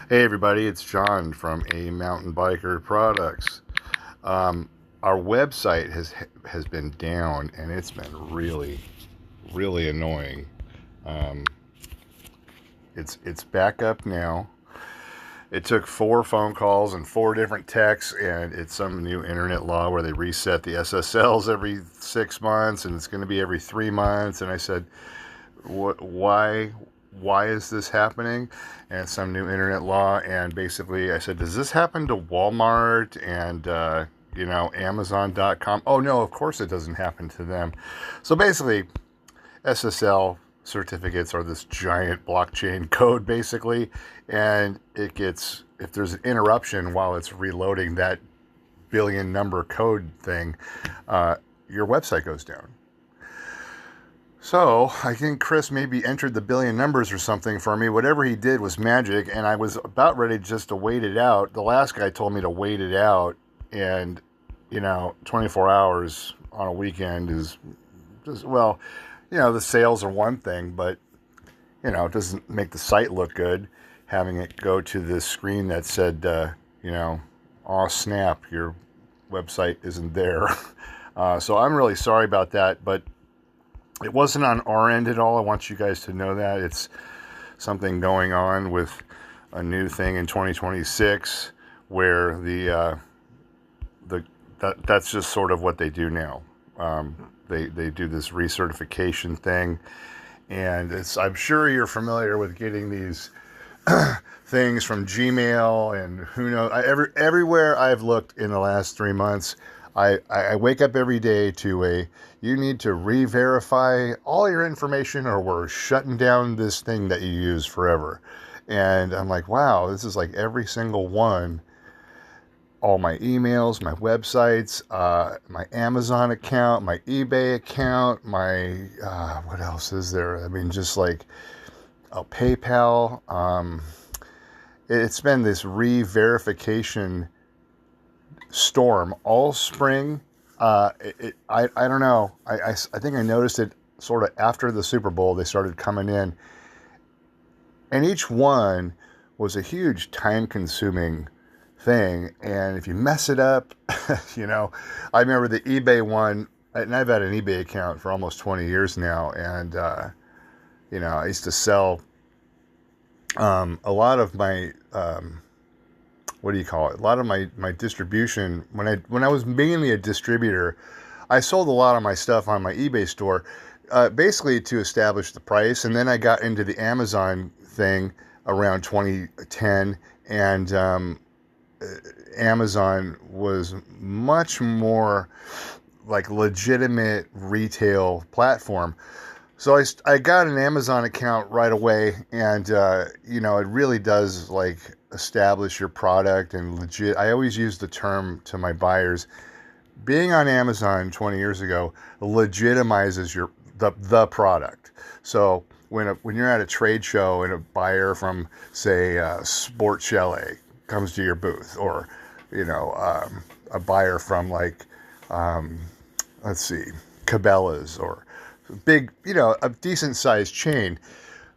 Hey everybody, it's John from A Mountain Biker Products. Our website has been down, and it's been really annoying. Um, it's back up now. It took 4 phone calls and 4 different texts, and it's some new internet law where they reset the SSLs every 6 months, and it's going to be every 3 months. And I said, what? Why is this happening? And it's some new internet law. And basically I said, does this happen to Walmart and Amazon.com? Oh no, of course it doesn't happen to them. So basically, SSL certificates are this giant blockchain code basically, and it gets, if there's an interruption while it's reloading that billion number code thing, your website goes down. So I think Chris maybe entered the billion numbers or something for me. Whatever he did was magic, and I was about ready just to wait it out. The last guy told me to wait it out, and 24 hours on a weekend is just, well, the sales are one thing, but it doesn't make the site look good having it go to this screen that said, oh snap, your website isn't there. So I'm really sorry about that, but it wasn't on our end at all. I want you guys to know that. It's something going on with a new thing in 2026 where that's just sort of what they do now. They do this recertification thing, and I'm sure you're familiar with getting these things from Gmail and who knows. Everywhere I've looked in the last 3 months, I wake up every day to you need to re-verify all your information or we're shutting down this thing that you use forever. And I'm like, wow, this is like every single one. All my emails, my websites, my Amazon account, my eBay account, my, what else is there? I mean, just like PayPal. It's been this re-verification storm all spring. I don't know. I think I noticed it sort of after the Super Bowl. They started coming in, and each one was a huge time-consuming thing. And if you mess it up, I remember the eBay one, and I've had an eBay account for almost 20 years now, and I used to sell a lot of my what do you call it? A lot of my distribution, when I was mainly a distributor, I sold a lot of my stuff on my eBay store, basically to establish the price. And then I got into the Amazon thing around 2010, and Amazon was much more like legitimate retail platform. So I got an Amazon account right away, and it really does like establish your product and legit. I always use the term to my buyers: being on Amazon 20 years ago legitimizes the product. So when you're at a trade show and a buyer from say Sport Chalet comes to your booth, or a buyer from like let's see, Cabela's or big, a decent sized chain,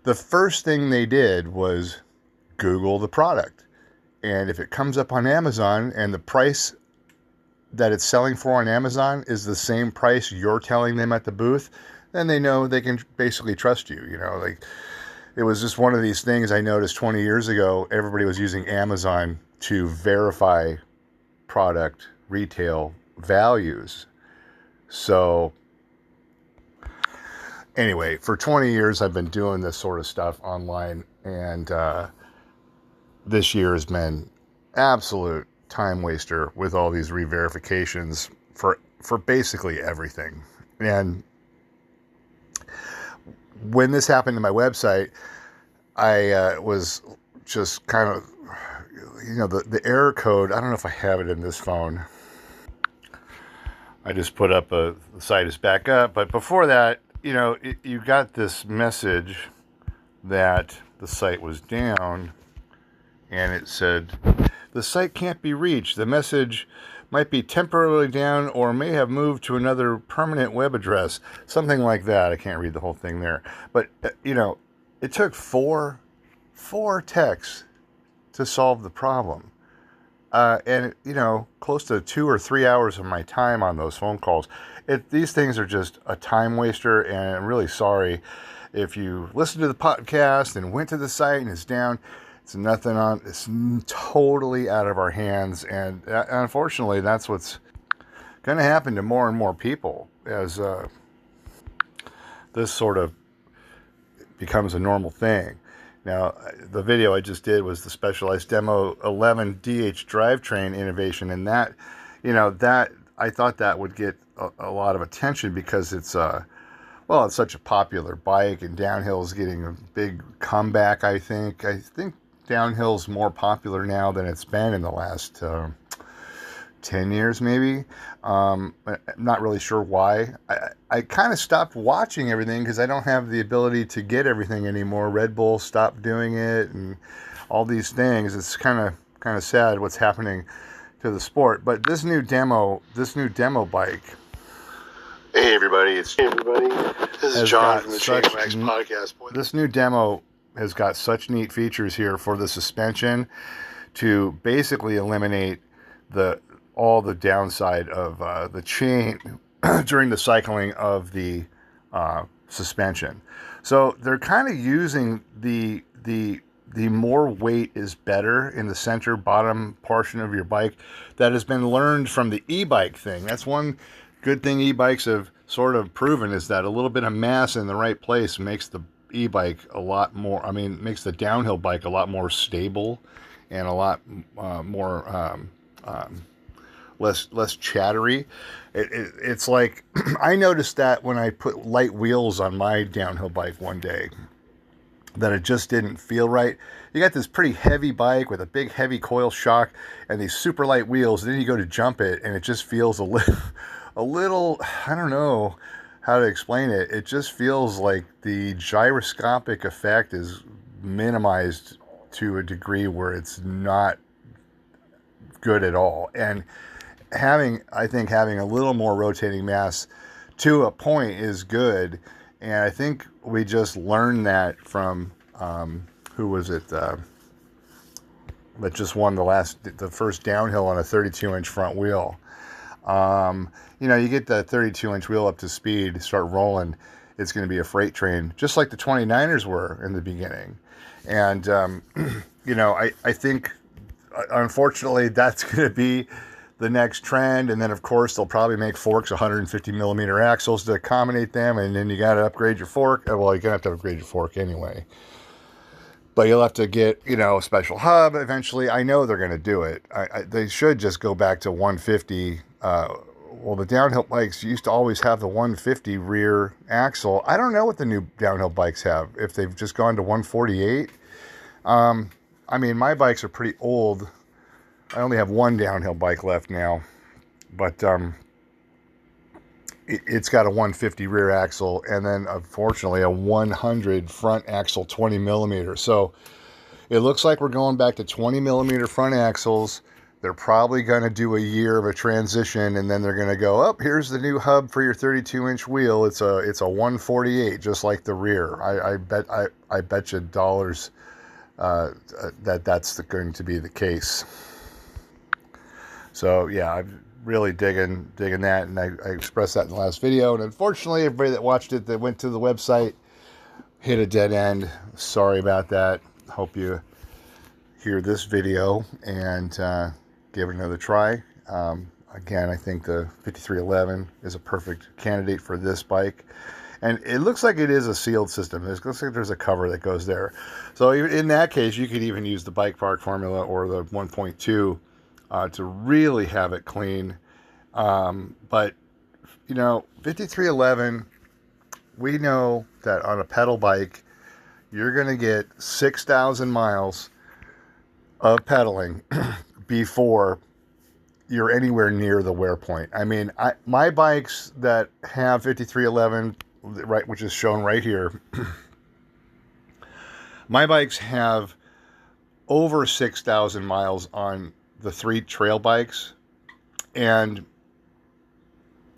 the first thing they did was Google the product. And if it comes up on Amazon and the price that it's selling for on Amazon is the same price you're telling them at the booth, then they know they can basically trust you. Like, it was just one of these things I noticed 20 years ago. Everybody was using Amazon to verify product retail values. So anyway, for 20 years, I've been doing this sort of stuff online, and this year has been absolute time waster with all these re-verifications for basically everything. And when this happened to my website, I was just kind of, the error code. I don't know if I have it in this phone. I just put up the site is back up. But before that, you got this message that the site was down, and it said, the site can't be reached. The message might be temporarily down or may have moved to another permanent web address. Something like that. I can't read the whole thing there. But, it took four texts to solve the problem. And, you know, close to 2 or 3 hours of my time on those phone calls. These things are just a time waster, and I'm really sorry if you listened to the podcast and went to the site and it's down. It's nothing on, it's totally out of our hands. And unfortunately, that's what's going to happen to more and more people as this sort of becomes a normal thing. Now, the video I just did was the Specialized Demo 11 DH drivetrain innovation, and that, you know, that I thought that would get a lot of attention because it's well, it's such a popular bike, and downhill's getting a big comeback. I think downhill's more popular now than it's been in the last 10 years, maybe. I'm not really sure why. I kind of stopped watching everything because I don't have the ability to get everything anymore. Red Bull stopped doing it, and all these things. It's kind of sad what's happening to the sport. But this new demo bike. Hey everybody, this is John from the Chainwax podcast. Boy, this new demo has got such neat features here for the suspension to basically eliminate all the downside of the chain during the cycling of the suspension. So they're kind of using the more weight is better in the center bottom portion of your bike that has been learned from the e-bike thing. That's one good thing e-bikes have sort of proven, is that a little bit of mass in the right place makes the e-bike a lot more, makes the downhill bike a lot more stable and a lot more less chattery. It's like I noticed that when I put light wheels on my downhill bike one day, that it just didn't feel right. You got this pretty heavy bike with a big heavy coil shock and these super light wheels, and then you go to jump it and it just feels a little, I don't know how to explain it. It just feels like the gyroscopic effect is minimized to a degree where it's not good at all. And I think having a little more rotating mass to a point is good. And I think we just learned that from, who was it, that just won the first downhill on a 32-inch front wheel. You know, you get that 32-inch wheel up to speed, start rolling, it's going to be a freight train, just like the 29ers were in the beginning. And, you know, I think, unfortunately, that's going to be the next trend. And then, of course, they'll probably make forks 150 millimeter axles to accommodate them. And then you got to upgrade your fork. Well, you're going to have to upgrade your fork anyway. But you'll have to get, you know, a special hub eventually. I know they're going to do it. They should just go back to 150. Well, the downhill bikes used to always have the 150 rear axle. I don't know what the new downhill bikes have, if they've just gone to 148. I mean, my bikes are pretty old. I only have one downhill bike left now, but it's got a 150 rear axle, and then unfortunately a 100 front axle, 20 millimeter. So it looks like we're going back to 20 millimeter front axles. They're probably going to do a year of a transition, and then they're going to go, oh, here's the new hub for your 32-inch wheel. It's a 148, just like the rear. I bet you dollars that's going to be the case. So yeah, I'm really digging that, and I expressed that in the last video. And unfortunately, everybody that watched it that went to the website hit a dead end. Sorry about that. Hope you hear this video and give it another try. Again, I think the 5311 is a perfect candidate for this bike. And it looks like it is a sealed system. It looks like there's a cover that goes there. So in that case, you could even use the Bike Park formula or the 1.2 to really have it clean. But, you know, 5311, we know that on a pedal bike, you're going to get 6,000 miles of pedaling before you're anywhere near the wear point. I mean, my bikes that have 5311, right, which is shown right here, my bikes have over 6,000 miles on the 3 trail bikes, and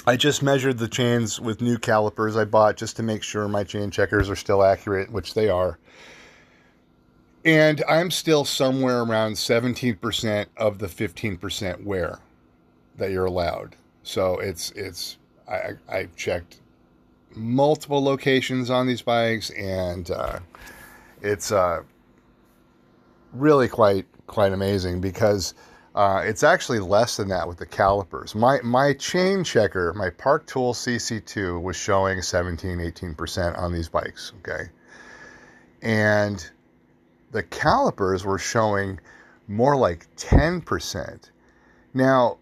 I just measured the chains with new calipers I bought just to make sure my chain checkers are still accurate, which they are. And I'm still somewhere around 17% of the 15% wear that you're allowed. So I checked multiple locations on these bikes, and it's really quite amazing because it's actually less than that with the calipers. My chain checker, my Park Tool CC2 was showing 17-18% on these bikes, okay? And the calipers were showing more like 10%. Now,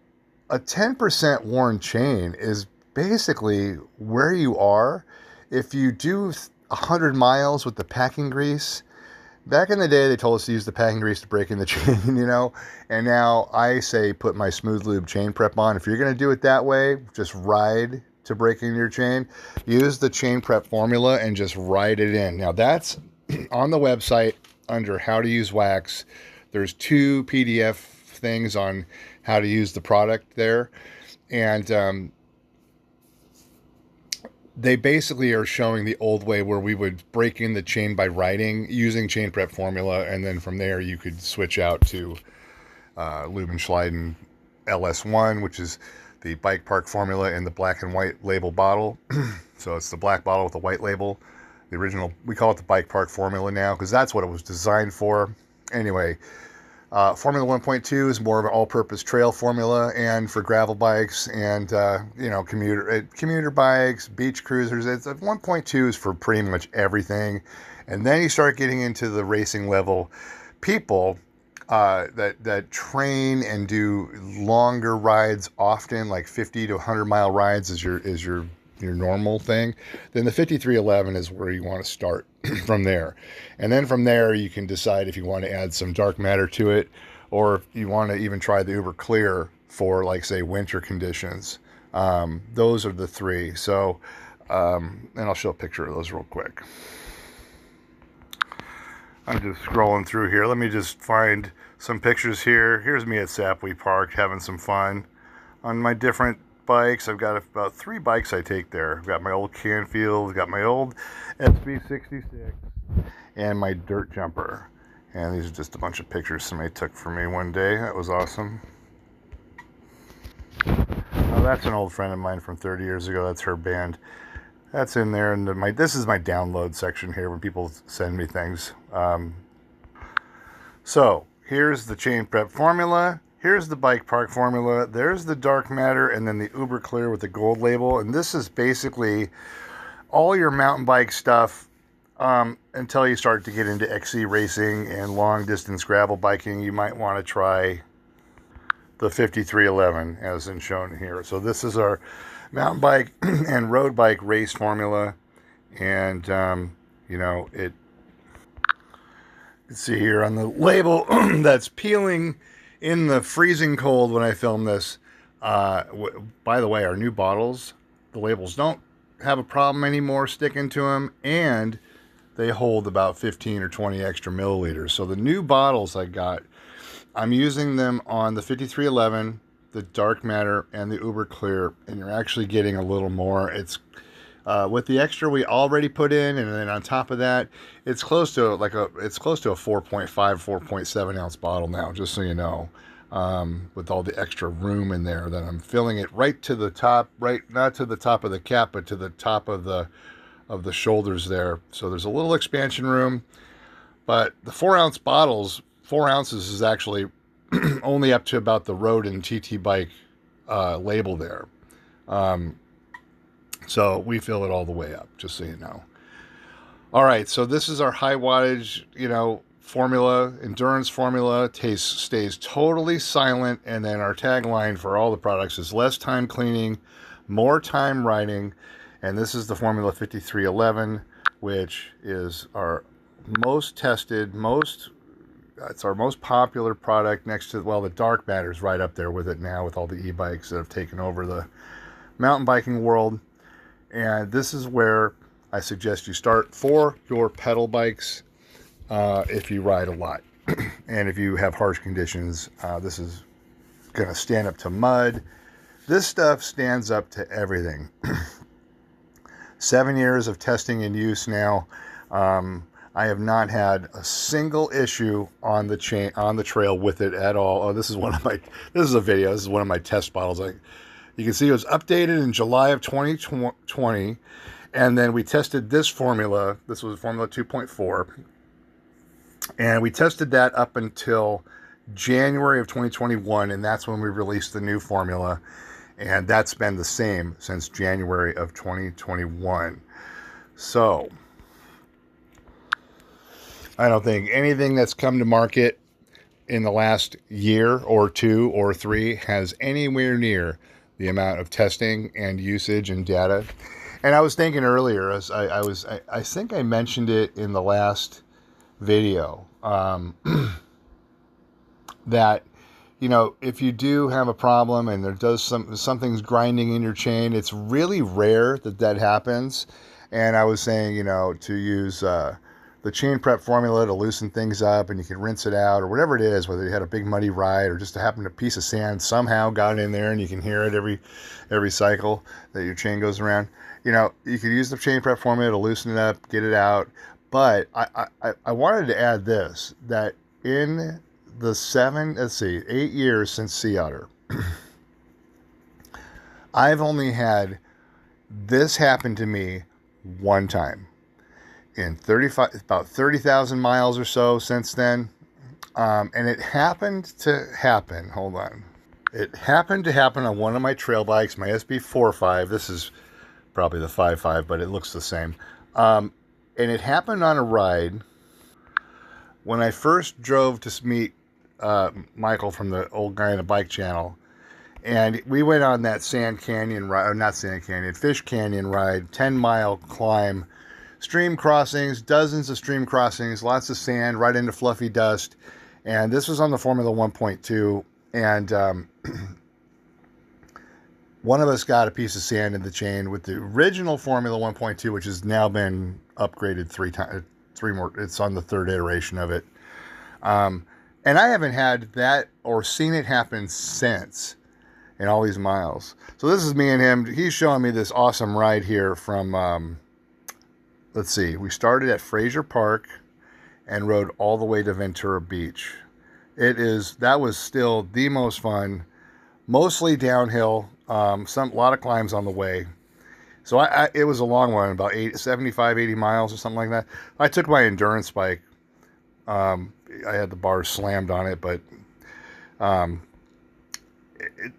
a 10% worn chain is basically where you are if you do 100 miles with the packing grease. Back in the day, they told us to use the packing grease to break in the chain, you know, and now I say put my Smooth Lube chain prep on. If you're going to do it that way, just ride to break in your chain. Use the chain prep formula and just ride it in. Now, that's on the website under how to use wax. There's 2 PDF things on how to use the product there. And they basically are showing the old way where we would break in the chain by riding using chain prep formula, and then from there you could switch out to Lube and Schleiden LS1, which is the bike park formula in the black and white label bottle. So it's the black bottle with the white label. The original, we call it the bike park formula now because that's what it was designed for. Anyway, Formula 1.2 is more of an all-purpose trail formula, and for gravel bikes and commuter bikes, beach cruisers. 1.2 is for pretty much everything. And then you start getting into the racing level people that train and do longer rides often, like 50 to 100 mile rides is your normal thing. Then the 5311 is where you want to start from there. And then from there, you can decide if you want to add some dark matter to it, or if you want to even try the Uber Clear for, like, say, winter conditions. Those are the 3. So, and I'll show a picture of those real quick. I'm just scrolling through here. Let me just find some pictures here. Here's me at Sapway Park having some fun on my different bikes. I've got about 3 bikes I take there. I've got my old Canfield, I've got my old SB66, and my dirt jumper. And these are just a bunch of pictures somebody took for me one day. That was awesome. Now that's an old friend of mine from 30 years ago. That's her band. That's in there. And this is my download section here when people send me things. So here's the chain prep formula. Here's the bike park formula. There's the dark matter, and then the Uber Clear with the gold label. And this is basically all your mountain bike stuff until you start to get into XC racing and long distance gravel biking. You might want to try the 5311 as in shown here. So this is our mountain bike and road bike race formula. And, you can see here on the label that's peeling in the freezing cold when I film this. By the way, our new bottles, the labels don't have a problem anymore sticking to them, and they hold about 15 or 20 extra milliliters. So the new bottles I got, I'm using them on the 5311, the Dark Matter, and the Uber Clear, and you're actually getting a little more. It's with the extra we already put in, and then on top of that, it's close to a 4.5, 4.7 ounce bottle now, just so you know, with all the extra room in there that I'm filling it right to the top, right, not to the top of the cap, but to the top of the shoulders there. So there's a little expansion room, but the 4-ounce bottles, 4 ounces is actually only up to about the road and TT bike label there. So we fill it all the way up, just so you know. All right, so this is our high wattage, formula, endurance formula. Stays totally silent, and then our tagline for all the products is less time cleaning, more time riding. And this is the Formula 5311, which is our most tested, it's our most popular product next to, well, the Dark Matter's right up there with it now with all the e-bikes that have taken over the mountain biking world. And this is where I suggest you start for your pedal bikes if you ride a lot. And if you have harsh conditions, this is going to stand up to mud. This stuff stands up to everything. 7 years of testing and use now. I have not had a single issue on the trail with it at all. Oh, this is a video. This is one of my test bottles. You can see it was updated in July of 2020, and then we tested this formula. This was formula 2.4, and we tested that up until January of 2021, and that's when we released the new formula, and that's been the same since January of 2021. So I don't think anything that's come to market in the last year or 2 or 3 has anywhere near the amount of testing and usage and data. And I was thinking earlier, as I think I mentioned it in the last video, that, you know, if you do have a problem and there does something's grinding in your chain, it's really rare that happens. And I was saying, you know, to use the chain prep formula to loosen things up, and you can rinse it out or whatever it is, whether you had a big muddy ride or just happened a piece of sand somehow got in there and you can hear it every cycle that your chain goes around. You know, you could use the chain prep formula to loosen it up, get it out. But I wanted to add this, that in the 8 years since Sea Otter, I've only had this happen to me one time in about 30,000 miles or so since then. And it happened to happen, hold on. It happened to happen on one of my trail bikes, my SB45. This is probably the 5.5, but it looks the same. And it happened on a ride when I first drove to meet Michael from the Old Guy in a Bike channel. And we went on that Sand Canyon ride, or not Sand Canyon, Fish Canyon ride, 10-mile climb, stream crossings, dozens of stream crossings, lots of sand, right into fluffy dust. And this was on the Formula 1.2. And one of us got a piece of sand in the chain with the original Formula 1.2, which has now been upgraded 3 more. It's on the 3rd iteration of it. And I haven't had that or seen it happen since in all these miles. So this is me and him. He's showing me this awesome ride here from, let's see, we started at Fraser Park and rode all the way to Ventura Beach. That was still the most fun, mostly downhill, a lot of climbs on the way. So it was a long one, about 75, 80 miles or something like that. I took my endurance bike. I had the bars slammed on it, but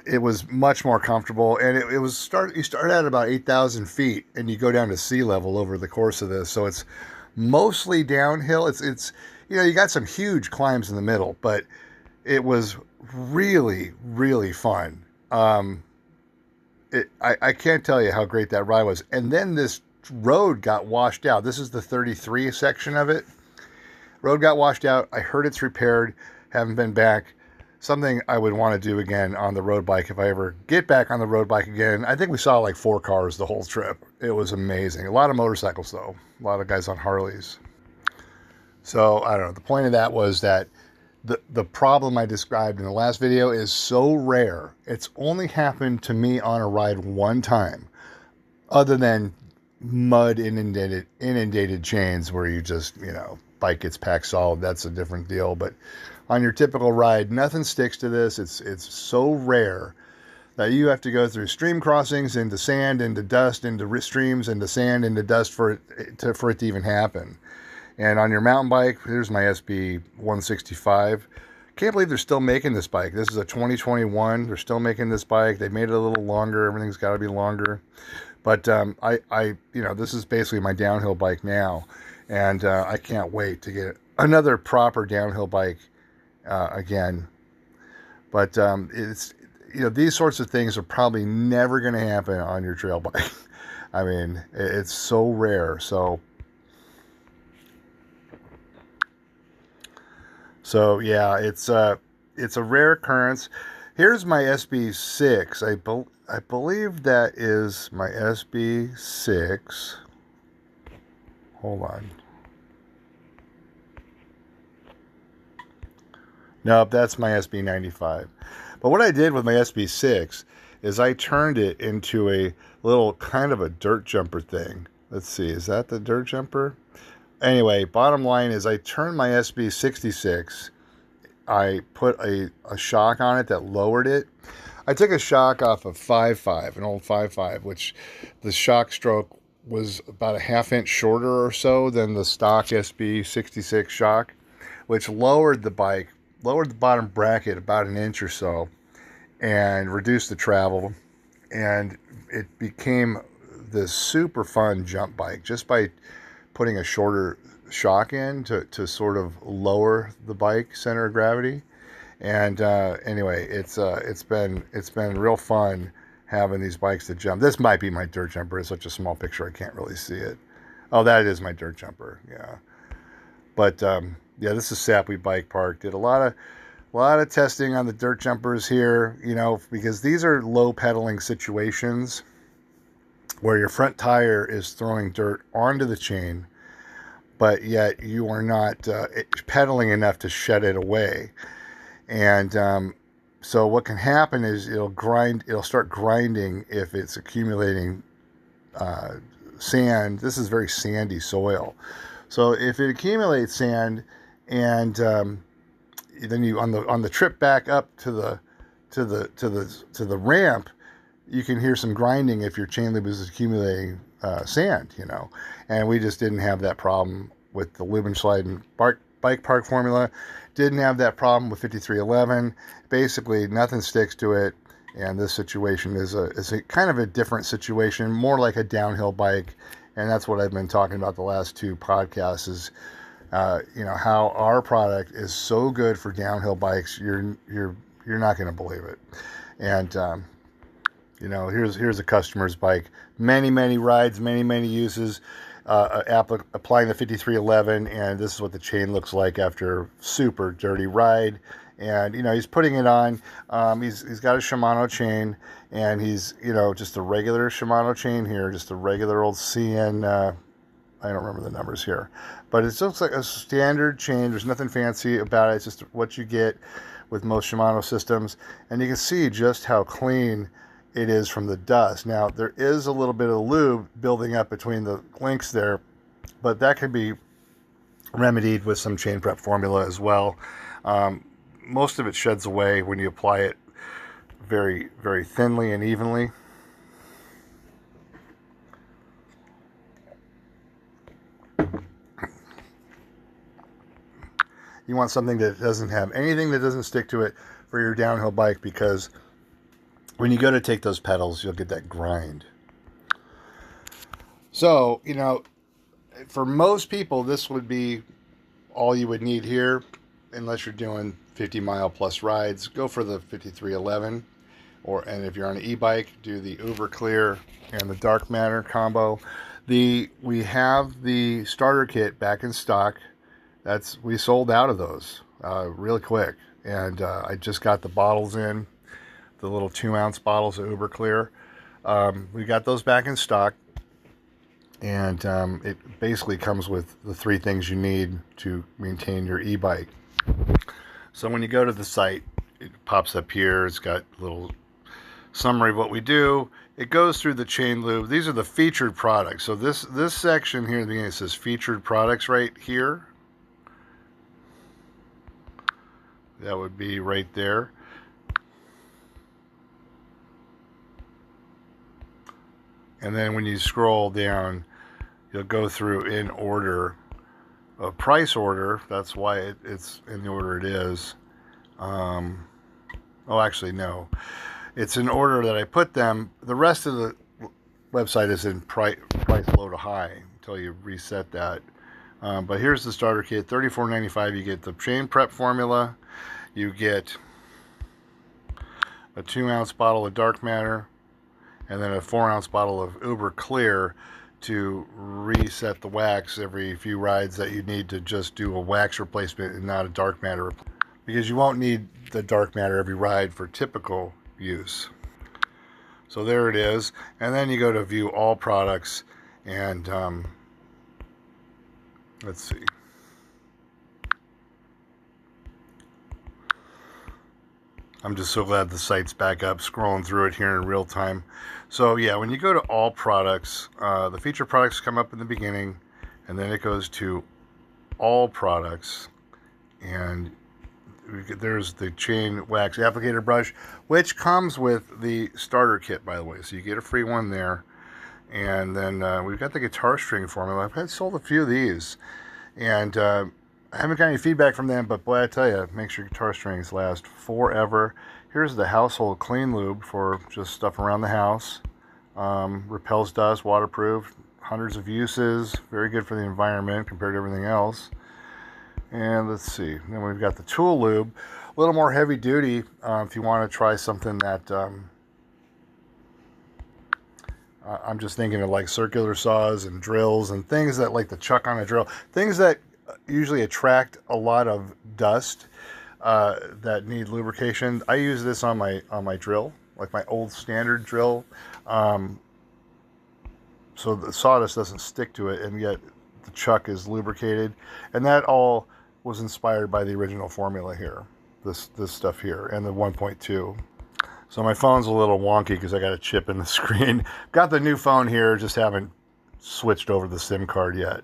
it was much more comfortable. And you start at about 8,000 feet and you go down to sea level over the course of this. So it's mostly downhill. It's you know, you got some huge climbs in the middle, but it was really, really fun. I can't tell you how great that ride was. And then this road got washed out. This is the 33 section of it. Road got washed out. I heard it's repaired. Haven't been back. Something I would want to do again on the road bike if I ever get back on the road bike again. I think we saw like 4 cars the whole trip. It was amazing. A lot of motorcycles though. A lot of guys on Harleys. So I don't know. The point of that was that the problem I described in the last video is so rare. It's only happened to me on a ride one time, other than mud inundated chains where you just, you know, bike gets packed solid. That's a different deal. But on your typical ride, nothing sticks to this. It's so rare that you have to go through stream crossings, into sand, into dust, into streams, into sand, into dust for it to even happen. And on your mountain bike, here's my SB 165. Can't believe they're still making this bike. This is a 2021. They're still making this bike. They made it a little longer. Everything's got to be longer. But you know, this is basically my downhill bike now, and I can't wait to get another proper downhill bike again. But it's, you know, these sorts of things are probably never going to happen on your trail bike. I mean, it's so rare. So yeah, it's a rare occurrence. Here's my SB6. I believe that is my SB6. Hold on. Nope, that's my SB95. But what I did with my SB6 is I turned it into a little kind of a dirt jumper thing. Let's see, is that the dirt jumper? anyway, bottom line is I turned my SB66. I put a shock on it that lowered it. I took a shock off of 5.5, an old 5.5, which the shock stroke was about a ½ inch shorter or so than the stock SB66 shock, which lowered the bottom bracket about an inch or so and reduced the travel. And it became this super fun jump bike just by putting a shorter shock in to sort of lower the bike center of gravity. And anyway, it's been real fun having these bikes to jump. This might be my dirt jumper. It's such a small picture I can't really see it. Oh, that is my dirt jumper. Yeah, but yeah, this is Sapwe Bike Park. Did a lot of testing on the dirt jumpers here, you know, because these are low pedaling situations where your front tire is throwing dirt onto the chain, but yet you are not pedaling enough to shed it away. And so what can happen is it'll start grinding if it's accumulating sand. This is very sandy soil. So if it accumulates sand and then you on the trip back up to the ramp, you can hear some grinding if your chain lube is accumulating sand, you know. And we just didn't have that problem with the lube and slide and bike park formula. Didn't have that problem with 5311. Basically, nothing sticks to it. And this situation is a kind of a different situation, more like a downhill bike. And that's what I've been talking about the last two podcasts is, you know, how our product is so good for downhill bikes. You're not going to believe it. And you know, here's a customer's bike. Many rides, many uses. Applying the 5311, and this is what the chain looks like after super dirty ride. And you know, he's putting it on. He's got a Shimano chain, and he's, you know, just a regular Shimano chain here, just a regular old CN. I don't remember the numbers here, but it looks like a standard chain. There's nothing fancy about it. It's just what you get with most Shimano systems, and you can see just how clean it is from the dust. Now, there is a little bit of lube building up between the links there, but that can be remedied with some chain prep formula as well. Most of it sheds away when you apply it very thinly and evenly. You want something that doesn't have anything that doesn't stick to it for your downhill bike, because when you go to take those pedals, you'll get that grind. So, you know, for most people, this would be all you would need here, unless you're doing 50-mile plus rides. Go for the 5311, and if you're on an e-bike, do the Uber Clear and the Darkmatter combo. We have the starter kit back in stock. We sold out of those really quick, and I just got the bottles in. The little 2-ounce bottles of Uber Clear. We got those back in stock, and it basically comes with the 3 things you need to maintain your e-bike. So when you go to the site, it pops up here. It's got a little summary of what we do. It goes through the chain lube. These are the featured products. So this section here at the beginning, it says featured products right here. That would be right there. And then when you scroll down, you'll go through in order, a price order. That's why it's in the order it is. Oh, actually, no. It's in order that I put them. The rest of the website is in price low to high until you reset that. But here's the starter kit, $34.95. You get the chain prep formula. You get a 2-ounce bottle of Darkmatter, and then a 4-ounce bottle of Uber Clear to reset the wax every few rides that you need to just do a wax replacement and not a Darkmatter, because you won't need the Darkmatter every ride for typical use. So there it is. And then you go to view all products, and let's see. I'm just so glad the site's back up, scrolling through it here in real time. So yeah, when you go to all products, the feature products come up in the beginning, and then it goes to all products. And there's the Chainwax applicator brush, which comes with the starter kit, by the way. So you get a free one there. And then we've got the guitar string formula. I've had sold a few of these. And I haven't got any feedback from them, but boy, I tell you, makes your guitar strings last forever. Here's the household clean lube for just stuff around the house. Repels dust, waterproof, hundreds of uses, very good for the environment compared to everything else. And let's see, then we've got the tool lube, a little more heavy duty if you want to try something that I'm just thinking of like circular saws and drills and things that like the chuck on a drill, things that usually attract a lot of dust that need lubrication. I use this on my drill, like my old standard drill, so the sawdust doesn't stick to it, and yet the chuck is lubricated. And that all was inspired by the original formula here, this stuff here, and the 1.2. So my phone's a little wonky because I got a chip in the screen. Got the new phone here, just haven't switched over the SIM card yet.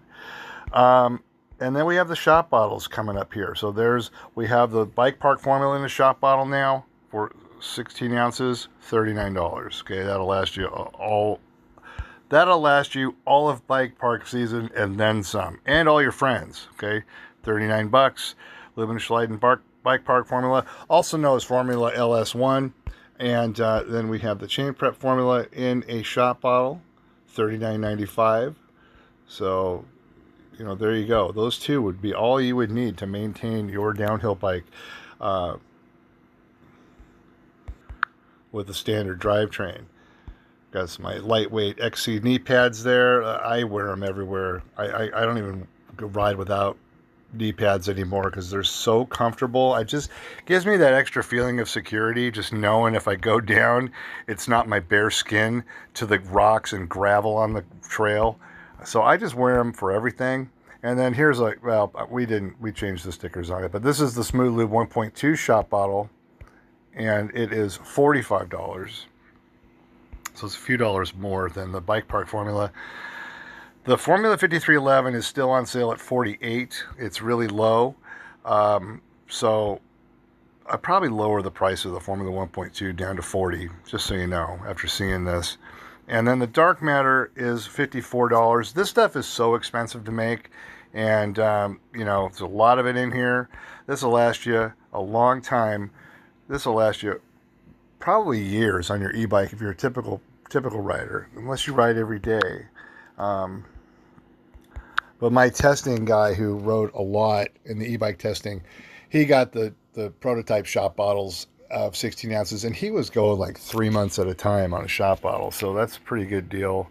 And then we have the shot bottles coming up here. So we have the bike park formula in the shot bottle now for 16 ounces, $39. Okay, that'll last you all of bike park season and then some, and all your friends. Okay, $39. Lubin Schleiden bike park formula, also known as Formula LS1. And then we have the chain prep formula in a shot bottle, $39.95. So, there you go. Those two would be all you would need to maintain your downhill bike with a standard drivetrain. Got my lightweight XC knee pads there. I wear them everywhere. I don't even ride without knee pads anymore because they're so comfortable. It just gives me that extra feeling of security, just knowing if I go down, it's not my bare skin to the rocks and gravel on the trail. So I just wear them for everything. And then here's we changed the stickers on it, but this is the Smooth Lube 1.2 shot bottle, and it is $45. So it's a few dollars more than the bike park formula. The Formula 5311 is still on sale at $48. It's really low. So I probably lower the price of the Formula 1.2 down to $40, just so you know, after seeing this. And then the Darkmatter is $54. This stuff is so expensive to make. And, there's a lot of it in here. This will last you a long time. This will last you probably years on your e-bike if you're a typical rider, unless you ride every day. But my testing guy who rode a lot in the e-bike testing, he got the prototype shot bottles of 16 ounces, and he was going like 3 months at a time on a shot bottle. So that's a pretty good deal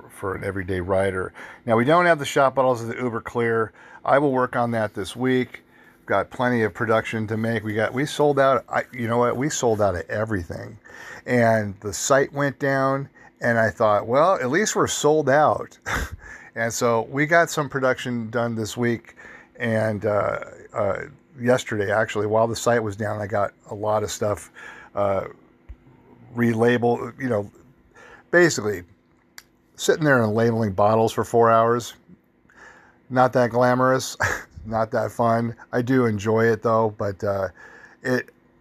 for an everyday rider. Now, we don't have the shot bottles of the Uber Clear. I will work on that this week. Got plenty of production to make. We sold out. We sold out of everything. And the site went down, and I thought, well, at least we're sold out. And so we got some production done this week, and yesterday, actually, while the site was down, I got a lot of stuff relabeled, basically sitting there and labeling bottles for 4 hours. Not that glamorous, not that fun. I do enjoy it though, but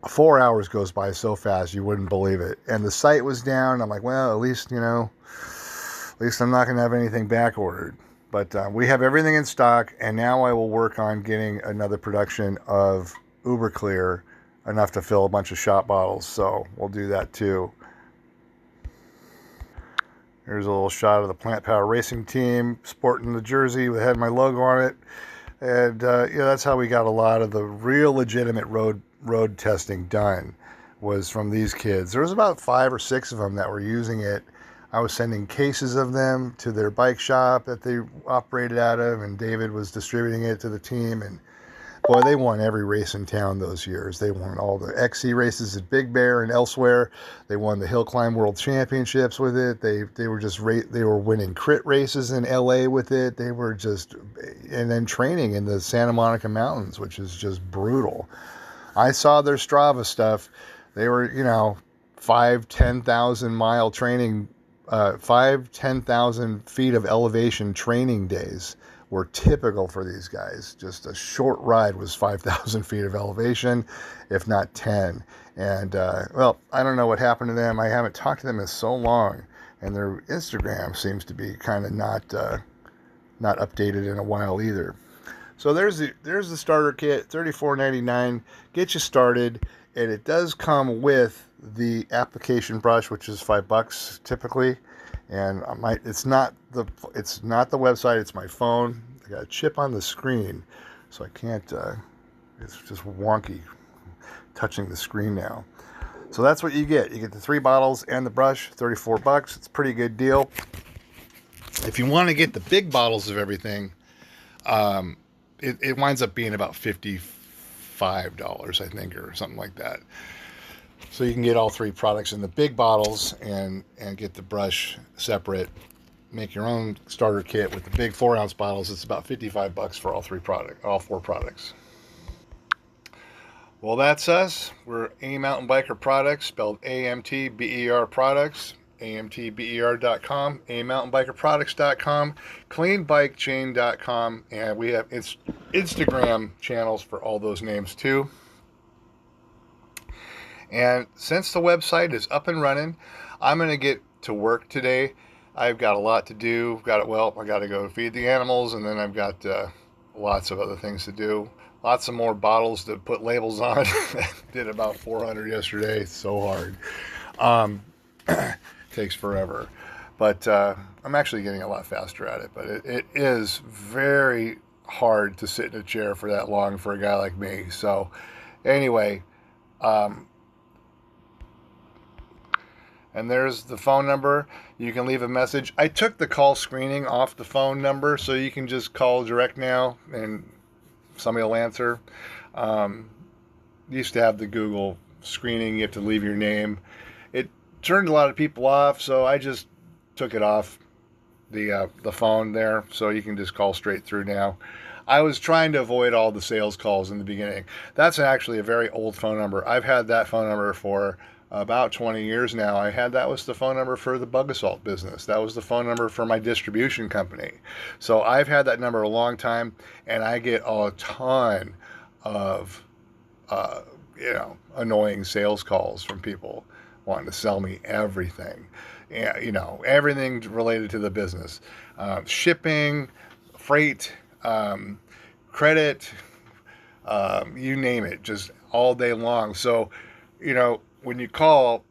4 hours goes by so fast you wouldn't believe it. And the site was down. I'm like, well, at least I'm not going to have anything back ordered. But we have everything in stock, and now I will work on getting another production of Uber Clear, enough to fill a bunch of shot bottles. So we'll do that too. Here's a little shot of the Plant Power Racing team sporting the jersey that had my logo on it. And that's how we got a lot of the real legitimate road testing done, was from these kids. There was about 5 or 6 of them that were using it. I was sending cases of them to their bike shop that they operated out of, and David was distributing it to the team. And boy, they won every race in town those years. They won all the XC races at Big Bear and elsewhere. They won the Hill Climb World Championships with it. They were winning crit races in LA with it. They were just, and then training in the Santa Monica Mountains, which is just brutal. I saw their Strava stuff. They were, 10,000 mile training, 10,000 feet of elevation training days were typical for these guys. Just a short ride was 5,000 feet of elevation, if not 10. And, well, I don't know what happened to them. I haven't talked to them in so long. And their Instagram seems to be kind of not updated in a while either. So there's the starter kit, $34.99. Get you started. And it does come with the application brush, which is $5 typically. And it's not the website, it's my phone. I got a chip on the screen, so I can't, it's just wonky touching the screen now. So that's what you get. You get the 3 bottles and the brush, $34. It's a pretty good deal. If you want to get the big bottles of everything, it winds up being about $55, I think, or something like that. So you can get all 3 products in the big bottles and get the brush separate. Make your own starter kit with the big 4-ounce bottles. It's about $55 for all 4 products. Well, that's us. We're A Mountain Biker Products, spelled aMTBer Products, aMTBer.com, aMountainBikerProducts.com, CleanBikeChain.com, and we have Instagram channels for all those names too. And since the website is up and running, I'm going to get to work today. I've got a lot to do. I got to go feed the animals, and then I've got lots of other things to do. Lots of more bottles to put labels on. Did about 400 yesterday. It's so hard. Takes forever. But I'm actually getting a lot faster at it. But it is very hard to sit in a chair for that long for a guy like me. So anyway, and there's the phone number. You can leave a message. I took the call screening off the phone number, so you can just call direct now and somebody will answer. Used to have the Google screening. You have to leave your name. It turned a lot of people off, so I just took it off the phone there, so you can just call straight through now. I was trying to avoid all the sales calls in the beginning. That's actually a very old phone number. I've had that phone number for about 20 years now. That was the phone number for the bug assault business. That was the phone number for my distribution company. So I've had that number a long time, and I get a ton of annoying sales calls from people wanting to sell me everything. Everything related to the business. Shipping, freight, credit, you name it, just all day long. So, when you call,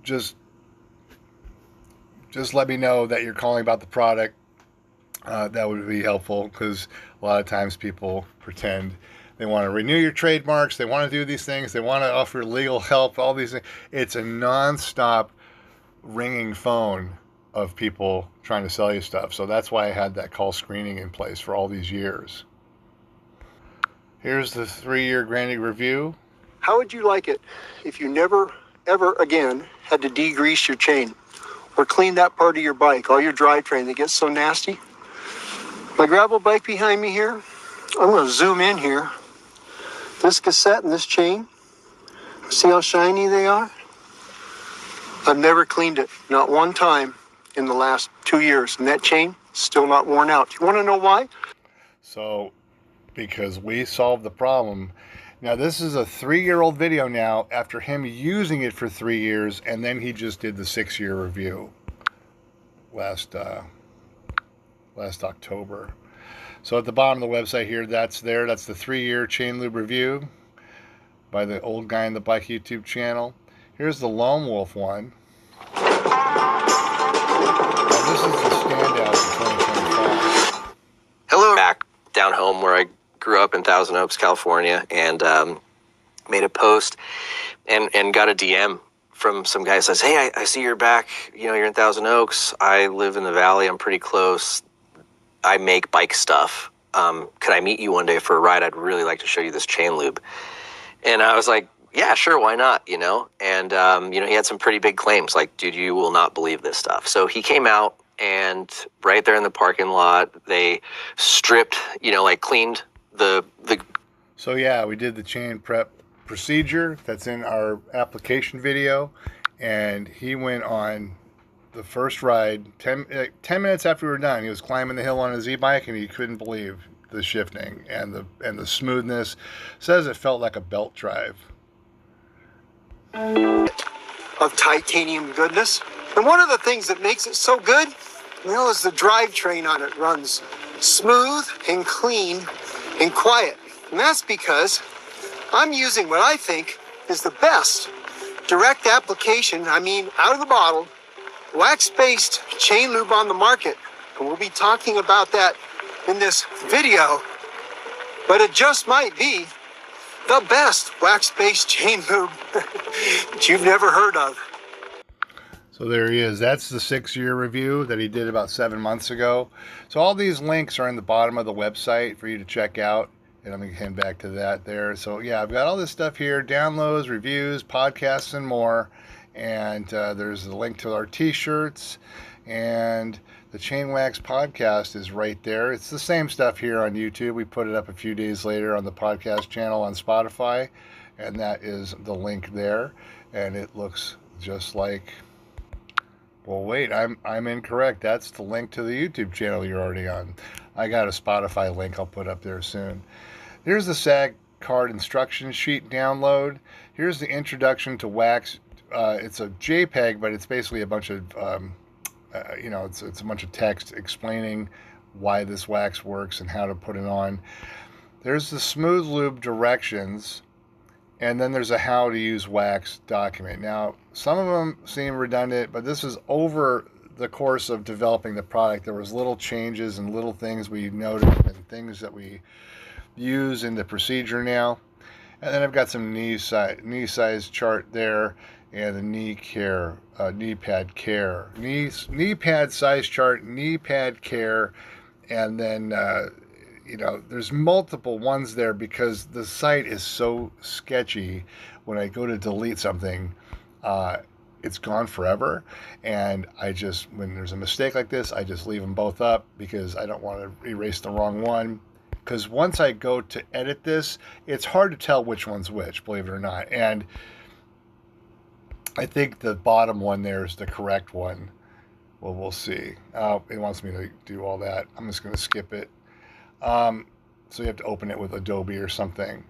just let me know that you're calling about the product. That would be helpful, because a lot of times people pretend they want to renew your trademarks. They want to do these things. They want to offer legal help, all these things. It's a nonstop ringing phone of people trying to sell you stuff. So that's why I had that call screening in place for all these years. Here's the 3-year granny review. How would you like it if you never, ever again had to degrease your chain or clean that part of your bike, all your drivetrain that gets so nasty? My gravel bike behind me here, I'm going to zoom in here. This cassette and this chain, see how shiny they are? I've never cleaned it, not one time in the last 2 years. And that chain, still not worn out. You want to know why? So, because we solved the problem. Now, this is a 3-year-old video now after him using it for 3 years, and then he just did the 6-year review last October. So at the bottom of the website here, that's the 3-year chain lube review by the old guy in the bike YouTube channel. Here's the Loam Wolf one. Now, this is the standout for 2025. Hello, back down home where I grew up in Thousand Oaks, California, and made a post and got a DM from some guy who says, hey, I see you're back. You're in Thousand Oaks. I live in the valley. I'm pretty close. I make bike stuff. Could I meet you one day for a ride? I'd really like to show you this chain lube. And I was like, yeah, sure, why not, And, he had some pretty big claims, like, dude, you will not believe this stuff. So he came out, and right there in the parking lot, they stripped, cleaned the... So, yeah, we did the chain prep procedure that's in our application video, and he went on the first ride, 10 minutes after we were done, he was climbing the hill on his e-bike, and he couldn't believe the shifting and the smoothness. Says it felt like a belt drive. Of titanium goodness. And one of the things that makes it so good, is the drivetrain on it runs smooth and clean and quiet. And that's because I'm using what I think is the best direct application, out of the bottle, wax-based chain lube on the market. And we'll be talking about that in this video, but it just might be the best wax-based chain lube that you've never heard of. So there he is. That's the 6-year review that he did about 7 months ago. So all these links are in the bottom of the website for you to check out. And I'm going to hand back to that there. So yeah, I've got all this stuff here, downloads, reviews, podcasts, and more. And there's a link to our T-shirts, and the Chainwax podcast is right there. It's the same stuff here on YouTube. We put it up a few days later on the podcast channel on Spotify, and that is the link there. And it looks just like... Well, wait, I'm incorrect. That's the link to the YouTube channel you're already on. I got a Spotify link I'll put up there soon. Here's the SAG card instruction sheet download. Here's the introduction to wax. It's a JPEG, but it's basically a bunch of, it's a bunch of text explaining why this wax works and how to put it on. There's the smooth lube directions. And then there's a how to use wax document. Now, some of them seem redundant, but this is over the course of developing the product. There was little changes and little things we noticed and things that we use in the procedure now. And then I've got some knee size chart there, and the knee pad care, knee pad size chart, knee pad care, and then there's multiple ones there because the site is so sketchy. When I go to delete something, it's gone forever. And when there's a mistake like this, I just leave them both up because I don't want to erase the wrong one. Because once I go to edit this, it's hard to tell which one's which, believe it or not. And I think the bottom one there is the correct one. Well, we'll see. It wants me to do all that. I'm just going to skip it. So you have to open it with Adobe or something.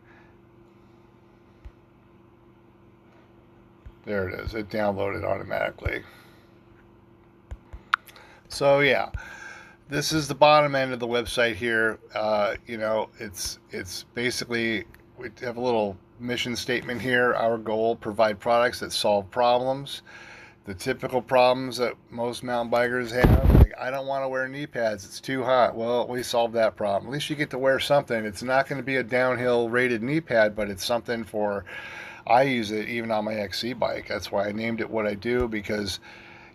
There it is. It downloaded automatically. So yeah, this is the bottom end of the website here. It's basically, we have a little mission statement here. Our goal: provide products that solve problems. The typical problems that most mountain bikers have, like, I don't want to wear knee pads, it's too hot. Well, we solved that problem. At least you get to wear something. It's not going to be a downhill rated knee pad, but it's something I use it even on my XC bike. That's why I named it what I do, because,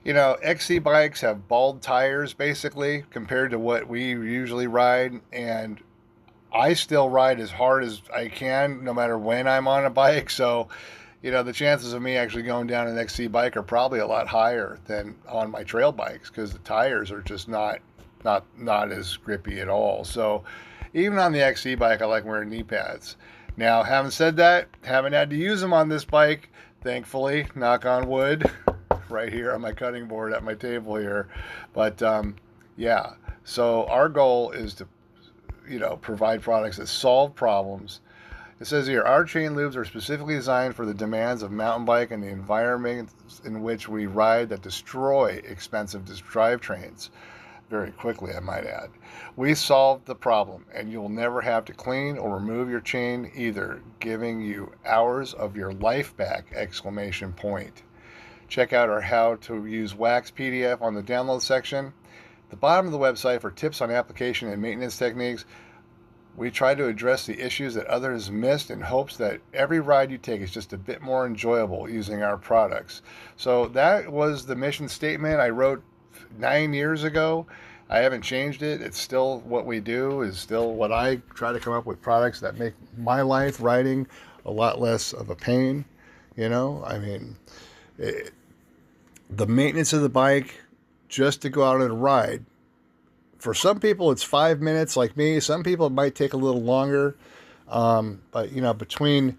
XC bikes have bald tires, basically, compared to what we usually ride, and I still ride as hard as I can, no matter when I'm on a bike, so... the chances of me actually going down an XC bike are probably a lot higher than on my trail bikes because the tires are just not as grippy at all. So even on the XC bike, I like wearing knee pads. Now, having said that, haven't had to use them on this bike, thankfully, knock on wood, right here on my cutting board at my table here. But yeah, so our goal is to, provide products that solve problems. It says here, our chain lubes are specifically designed for the demands of mountain bike and the environments in which we ride that destroy expensive drivetrains very quickly, I might add. We solved the problem, and you'll never have to clean or remove your chain either, giving you hours of your life back! Check out our how to use wax PDF on the download section. The bottom of the website for tips on application and maintenance techniques. We try to address the issues that others missed in hopes that every ride you take is just a bit more enjoyable using our products. So that was the mission statement I wrote 9 years ago. I haven't changed it. It's still what we do, is still what I try to come up with, products that make my life riding a lot less of a pain. The maintenance of the bike, just to go out on a ride, for some people, it's 5 minutes like me. Some people, it might take a little longer. But, between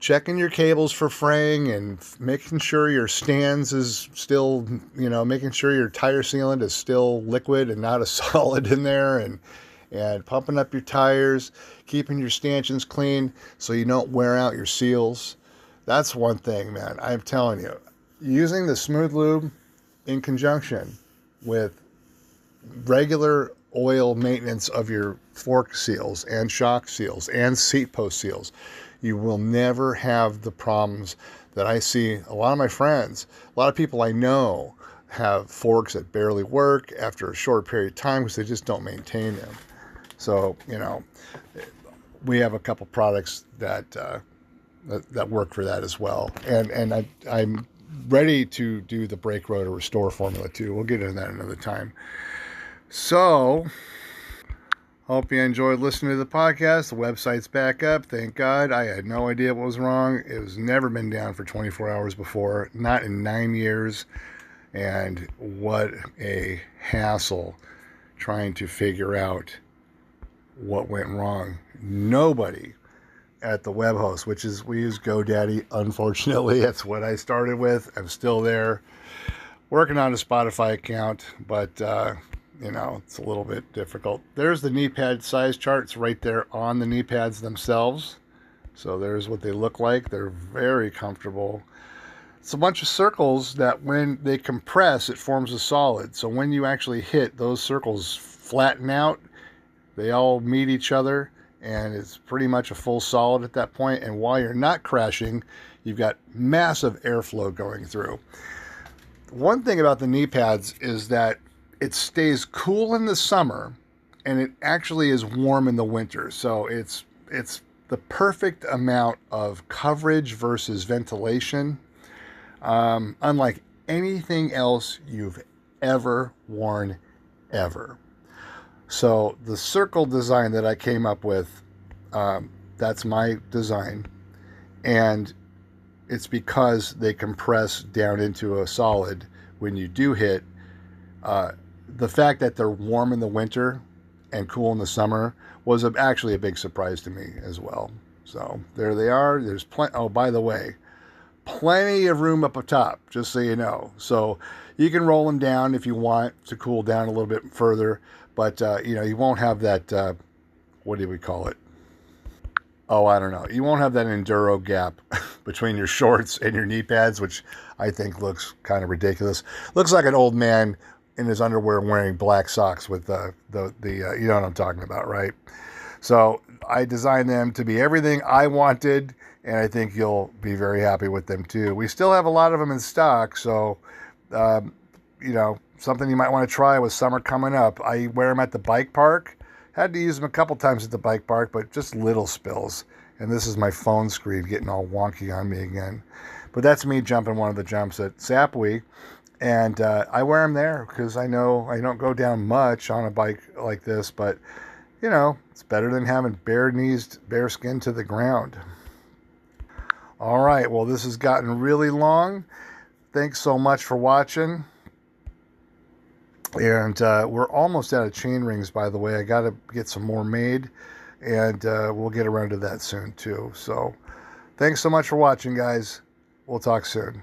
checking your cables for fraying and making sure your stands is still, making sure your tire sealant is still liquid and not a solid in there, and pumping up your tires, keeping your stanchions clean so you don't wear out your seals. That's one thing, man. I'm telling you, using the Smooth Lube in conjunction with regular oil maintenance of your fork seals and shock seals and seat post seals, you will never have the problems that I see. A lot of my friends, a lot of people I know have forks that barely work after a short period of time because they just don't maintain them. So, we have a couple products that work for that as well. And I'm ready to do the brake rotor restore formula too. We'll get into that another time. So, hope you enjoyed listening to the podcast. The website's back up. Thank God. I had no idea what was wrong. It was never been down for 24 hours before, not in 9 years. And what a hassle trying to figure out what went wrong. Nobody at the web host, we use GoDaddy. Unfortunately, that's what I started with. I'm still there working on a Spotify account, but it's a little bit difficult. There's the knee pad size charts right there on the knee pads themselves. So there's what they look like. They're very comfortable. It's a bunch of circles that when they compress, it forms a solid. So when you actually hit, those circles flatten out. They all meet each other, and it's pretty much a full solid at that point. And while you're not crashing, you've got massive airflow going through. One thing about the knee pads is that it stays cool in the summer, and it actually is warm in the winter. So it's the perfect amount of coverage versus ventilation, unlike anything else you've ever worn, ever. So the circle design that I came up with, that's my design, and it's because they compress down into a solid when you do hit. The fact that they're warm in the winter and cool in the summer was actually a big surprise to me as well. So there they are. There's plenty. Oh, by the way, plenty of room up top, just so you know. So you can roll them down if you want to cool down a little bit further, but you won't have that. What do we call it? Oh, I don't know. You won't have that enduro gap between your shorts and your knee pads, which I think looks kind of ridiculous. Looks like an old man in his underwear wearing black socks with the you know what I'm talking about, right? So I designed them to be everything I wanted, and I think you'll be very happy with them too. We still have a lot of them in stock, so something you might want to try with summer coming up. I wear them at the bike park. Had to use them a couple times at the bike park, but just little spills. And this is my phone screen getting all wonky on me again. But that's me jumping one of the jumps at Sapui. And I wear them there because I know I don't go down much on a bike like this, but it's better than having bare knees, bare skin to the ground. All right, well, this has gotten really long. Thanks so much for watching. And we're almost out of chain rings, by the way. I got to get some more made, and we'll get around to that soon too. So thanks so much for watching, guys. We'll talk soon.